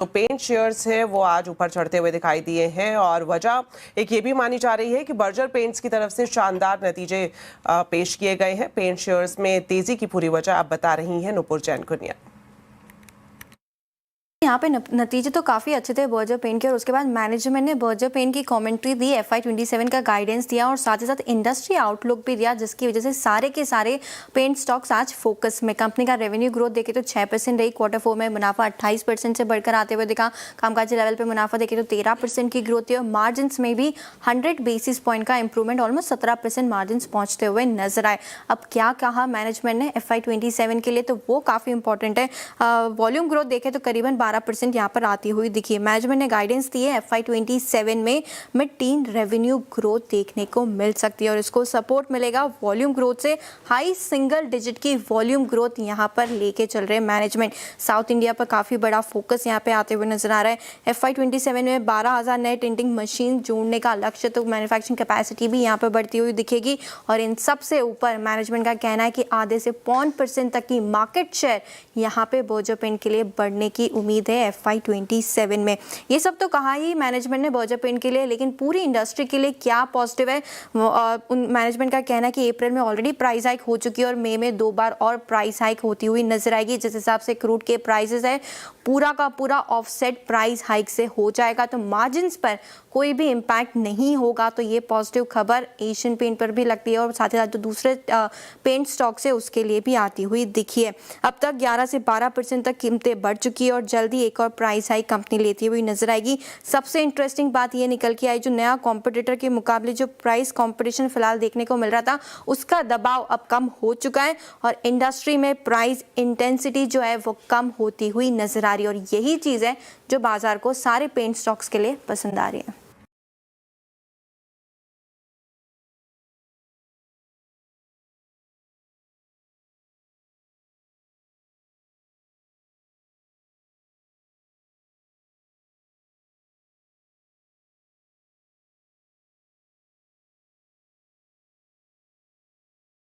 तो paint shares है वो आज ऊपर चढ़ते हुए दिखाई दिए हैं और वजह एक ये भी मानी जा रही है कि बर्जर पेंट्स की तरफ से शानदार नतीजे पेश किए गए हैं। पेंट शेयर्स में तेजी की पूरी वजह अब बता रही हैं नुपुर जैन कुनिया। यहाँ पे नतीजे तो काफ़ी अच्छे थे बर्जर पेंट के, और उसके बाद मैनेजमेंट ने बर्जर पेंट की कमेंट्री दी, FY27 का गाइडेंस दिया और साथ ही साथ इंडस्ट्री आउटलुक भी दिया, जिसकी वजह से सारे के सारे पेंट स्टॉक्स आज फोकस में। कंपनी का रेवेन्यू ग्रोथ देखे तो 6% रही, Q4 में मुनाफा 28% से बढ़कर आते हुए दिखा। कामकाजी लेवल पर मुनाफा देखे तो 13% की ग्रोथ थी और मार्जिन में भी 100 बेसिस पॉइंट का इंप्रूवमेंट, ऑलमोस्ट 17% मार्जिन पहुंचते हुए नजर आए। अब क्या कहा मैनेजमेंट ने FY27 के लिए, तो वो काफ़ी इंपॉर्टेंट है। वॉल्यूम ग्रोथ देखे तो करीबन 12% यहाँ पर आती हुई दिखी है। मैनेजमेंट ने गाइडेंस दी है FY27 में मिड टीन रेवेन्यू ग्रोथ देखने को मिल सकती है और इसको सपोर्ट मिलेगा वॉल्यूम ग्रोथ से। हाई सिंगल डिजिट की वॉल्यूम ग्रोथ यहाँ पर लेके चल रहे हैं मैनेजमेंट। साउथ इंडिया पर काफ़ी बड़ा फोकस यहाँ पे आते हुए नजर आ रहा है। FY27 में 12,000 नए टिंटिंग मशीन जोड़ने का लक्ष्य, तो मैन्युफैक्चरिंग कैपेसिटी भी यहाँ पर बढ़ती हुई दिखेगी और इन सबसे ऊपर मैनेजमेंट का कहना है कि आधे से 5% तक की मार्केट शेयर यहाँ पे बर्जर पेंट के लिए बढ़ने की उम्मीद है FY27 में। ये सब तो कहा ही मैनेजमेंट ने बर्जर पेंट के लिए, लेकिन पूरी इंडस्ट्री के लिए क्या पॉजिटिव है। मैनेजमेंट का कहना है कि अप्रैल में ऑलरेडी प्राइस हाइक हो चुकी है और मई में 2 बार और प्राइस हाइक होती हुई नजर आएगी। जिस हिसाब से क्रूड के प्राइसेस है पूरा का पूरा ऑफसेट प्राइस हाइक से हो जाएगा, तो मार्जिन्स पर कोई भी इम्पैक्ट नहीं होगा। तो ये पॉजिटिव खबर एशियन पेंट पर भी लगती है और साथ ही साथ जो दूसरे पेंट स्टॉक्स है उसके लिए भी आती हुई दिखी है। अब तक 11 से 12% तक कीमतें बढ़ चुकी है और जल्दी एक और प्राइस हाइक कंपनी लेती हुई नजर आएगी। सबसे इंटरेस्टिंग बात ये निकल के आई, जो नया कॉम्पिटिटर के मुकाबले जो प्राइस कॉम्पिटिशन फिलहाल देखने को मिल रहा था उसका दबाव अब कम हो चुका है और इंडस्ट्री में प्राइस इंटेंसिटी जो है वो कम होती हुई नजर आ रही है और यही चीज़ है जो बाजार को सारे पेंट स्टॉक्स के लिए पसंद आ रही है।